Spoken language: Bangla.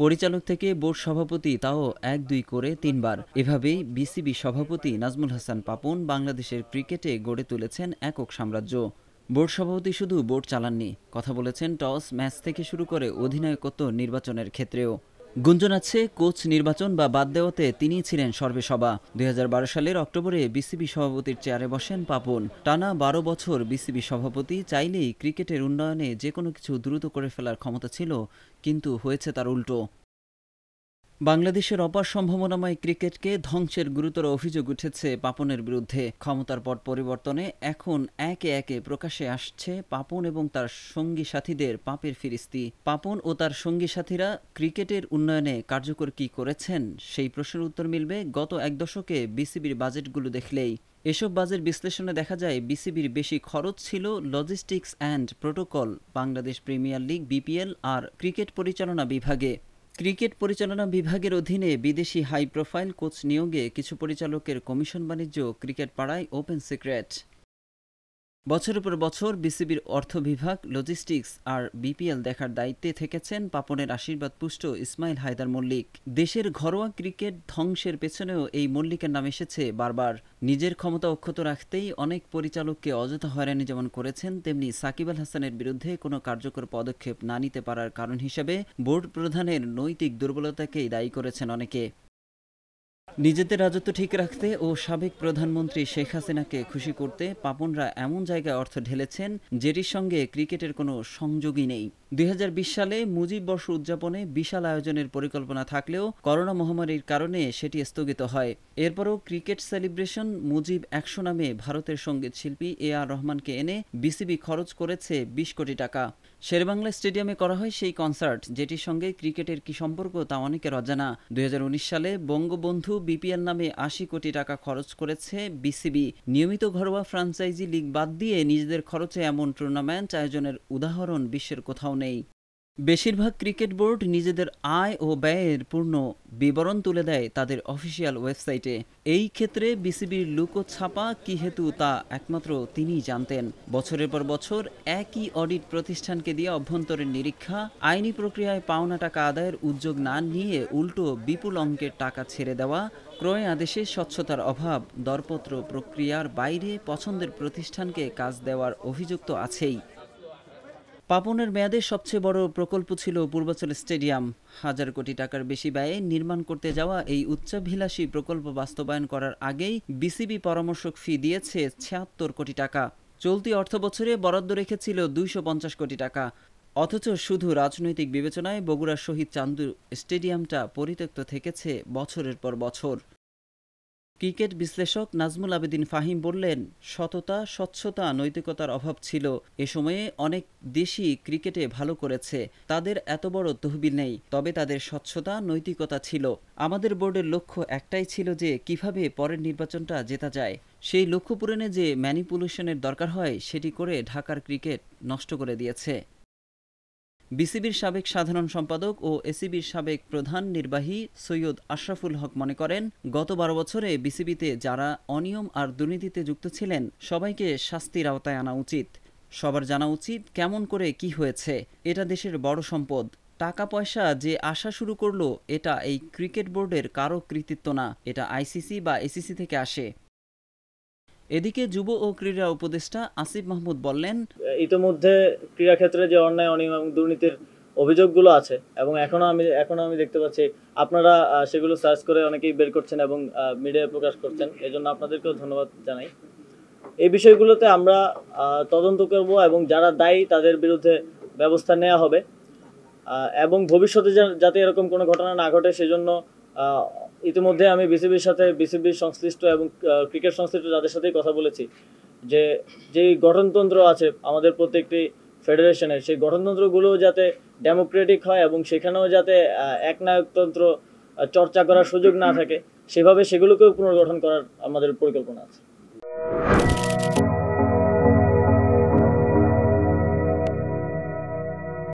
পরিচালক থেকে বোর্ড সভাপতি, তাও ১-২ করে ৩ বার। এভাবেই বিসিবি সভাপতি নাজমুল হাসান পাপন বাংলাদেশের ক্রিকেটে গড়ে তুলেছেন একক সাম্রাজ্য। বোর্ড সভাপতি শুধু বোর্ড চালাননি, কথা বলেছেন টস, ম্যাচ থেকে শুরু করে অধিনায়কত্ব নির্বাচনের ক্ষেত্রেও। গুঞ্জন আছে কোচ নির্বাচন বা বাদ দেওয়াতে তিনিই ছিলেন সর্বেসর্বা। ২০১২ সালের অক্টোবরে বিসিবি সভাপতির চেয়ারে বসেন পাপন। টানা ১২ বছর বিসিবি সভাপতি। চাইলেই ক্রিকেটের উন্নয়নে যেকোনো কিছু দ্রুত করে ফেলার ক্ষমতা ছিল, কিন্তু হয়েছে তার উল্টো। বাংলাদেশের অপার সম্ভাবনাময় ক্রিকেটকে ধ্বংসের গুরুতর অভিযোগ উঠেছে পাপনের বিরুদ্ধে। ক্ষমতার পট পরিবর্তনে এখন একে একে প্রকাশ্যে আসছে পাপন এবং তার সঙ্গী সাথীদের পাপের ফিরিস্তি। পাপন ও তার সঙ্গী সাথীরা ক্রিকেটের উন্নয়নে কার্যকর কী করেছেন, সেই প্রশ্নের উত্তর মিলবে গত এক দশকে বিসিবির বাজেটগুলো দেখলেই। এসব বাজেট বিশ্লেষণে দেখা যায় বিসিবির বেশি খরচ ছিল logistics and protocol, Bangladesh premier league BPL আর ক্রিকেট পরিচালনা বিভাগে। ক্রিকেট পরিচালনা বিভাগের অধীনে বিদেশি হাই প্রোফাইল কোচ নিয়োগে কিছু পরিচালকের কমিশন বাণিজ্য ক্রিকেট পাড়ায় ওপেন সিক্রেট। বছরের পর বছর বিসিবির অর্থ বিভাগ, লজিস্টিক্স আর বিপিএল দেখার দায়িত্বে থেকেছেন পাপনের আশীর্বাদ পুষ্ট ইসমাইল হায়দার মল্লিক। দেশের ঘরোয়া ক্রিকেট ধ্বংসের পেছনেও এই মল্লিকের নাম এসেছে বারবার। নিজের ক্ষমতা অক্ষত রাখতেই অনেক পরিচালককে অযথা হয়রানি যেমন করেছেন, তেমনি সাকিব আল হাসানের বিরুদ্ধে কোনো কার্যকর পদক্ষেপ না নিতে পারার কারণ হিসেবে বোর্ড প্রধানের নৈতিক দুর্বলতাকেই দায়ী করেছেন অনেকে। নিজেদের রাজত্ব ঠিক রাখতে ও সাবেক প্রধানমন্ত্রী শেখ হাসিনাকে খুশি করতে পাপনরা এমন জায়গায় অর্থ ঢেলেছেন যেটির সঙ্গে ক্রিকেটের কোনো সংযোগই নেই। ২০২০ সালে মুজিব বর্ষ উদযাপনে বিশাল আয়োজনের পরিকল্পনা থাকলেও করোনা মহামারীর কারণে সেটি স্থগিত হয়। এরপরও ক্রিকেট সেলিব্রেশন মুজিব ১০০ নামে ভারতের সঙ্গীত শিল্পী A.R. রহমানকে এনে বিসিবি খরচ করেছে ২০ কোটি টাকা। শেরেবাংলা স্টেডিয়ামে করা হয় সেই কনসার্ট, যেটির সঙ্গে ক্রিকেটের কি সম্পর্ক তা অনেকের অজানা। ২০১৯ সালে বঙ্গবন্ধু বিপিএল নামে ৮০ কোটি টাকা খরচ করেছে বিসিবি। নিয়মিত ঘরোয়া ফ্র্যাঞ্চাইজি লিগ বাদ দিয়ে নিজেদের খরচে এমন টুর্নামেন্ট আয়োজনের উদাহরণ বিশ্বের কোথাও নেই। বেশিরভাগ ক্রিকেট বোর্ড নিজেদের আয় ও ব্যয়ের পূর্ণ বিবরণ তুলে দেয় তাদের অফিসিয়াল ওয়েবসাইটে। এই ক্ষেত্রে বিসিবির লুকোছাপা কী হেতু তা একমাত্র তিনিই জানতেন। বছরের পর বছর একই অডিট প্রতিষ্ঠানকে দিয়ে অভ্যন্তরীণ নিরীক্ষা, আইনি প্রক্রিয়ায় পাওনা টাকা আদায়ের উদ্যোগ না নিয়ে উল্টো বিপুল অঙ্কের টাকা ছেড়ে দেওয়া, ক্রয় আদেশে স্বচ্ছতার অভাব, দরপত্র প্রক্রিয়ার বাইরে পছন্দের প্রতিষ্ঠানকে কাজ দেওয়ার অভিযোগ তো আছেই। পাপনের মেয়াদে সবচেয়ে বড় প্রকল্প ছিল পূর্বাচল স্টেডিয়াম। ১,০০০ কোটি টাকার বেশি ব্যয়ে নির্মাণ করতে যাওয়া এই উচ্চাভিলাষী প্রকল্প বাস্তবায়ন করার আগেই বিসিবি পরামর্শক ফি দিয়েছে ৭৬ কোটি টাকা। চলতি অর্থবছরে বরাদ্দ রেখেছিল ২৫০ কোটি টাকা। অথচ শুধু রাজনৈতিক বিবেচনায় বগুড়ার শহীদ চান্দু স্টেডিয়ামটা পরিত্যক্ত থেকেছে বছরের পর বছর। ক্রিকেট বিশ্লেষক নাজমুল আবেদিন ফাহিম বললেন, সততা, স্বচ্ছতা, নৈতিকতার অভাব ছিল। এ সময়ে অনেক দেশই ক্রিকেটে ভালো করেছে, তাদের এত বড় তহবিল নেই, তবে তাদের স্বচ্ছতা, নৈতিকতা ছিল। আমাদের বোর্ডের লক্ষ্য একটাই ছিল যে কিভাবে পরের নির্বাচনটা জেতা যায়। সেই লক্ষ্য পূরণে যে ম্যানিপুলেশনের দরকার হয় সেটি করে ঢাকার ক্রিকেট নষ্ট করে দিয়েছে। বিসিবির সাবেক সাধারণ সম্পাদক ও এসিবির সাবেক প্রধান নির্বাহী সৈয়দ আশরাফুল হক মনে করেন, গত ১২ বছরে বিসিবিতে যারা অনিয়ম আর দুর্নীতিতে যুক্ত ছিলেন সবাইকে শাস্তির আওতায় আনা উচিত। সবার জানা উচিত কেমন করে কি হয়েছে। এটা দেশের বড় সম্পদ। টাকা পয়সা যে আসা শুরু করলো এটা এই ক্রিকেট বোর্ডের কারো কৃতিত্ব না, এটা আইসিসি বা এসিসি থেকে আসে। এদিকে যুব ও ক্রীড়া উপদেষ্টা আসিফ মাহমুদ বললেন, ইতোমধ্যে ক্রীড়া ক্ষেত্রে যে অন্যায়, অনিয়ম এবং দুর্নীতির অভিযোগগুলো আছে এবং এখনো আমি দেখতে পাচ্ছি আপনারা সেগুলো সার্চ করে অনেকেই বের করছেন এবং মিডিয়ায় প্রকাশ করছেন। এজন্য আপনাদেরকেও ধন্যবাদ জানাই। এই বিষয়গুলোতে আমরা তদন্ত করব এবং যারা দায়ী তাদের বিরুদ্ধে ব্যবস্থা নেওয়া হবে এবং ভবিষ্যতে যাতে এরকম কোনো ঘটনা না ঘটে সেজন্য ইতিমধ্যে আমি বিসিবির সংশ্লিষ্ট এবং ক্রিকেট সংশ্লিষ্ট যাদের সাথেই কথা বলেছি যে যেই গঠনতন্ত্র আছে আমাদের প্রত্যেকটি ফেডারেশনের, সেই গঠনতন্ত্রগুলো যাতে ডেমোক্রেটিক হয় এবং সেখানেও যাতে একনায়কতন্ত্র চর্চা করার সুযোগ না থাকে, সেভাবে সেগুলোকেও পুনর্গঠন করার আমাদের পরিকল্পনা আছে।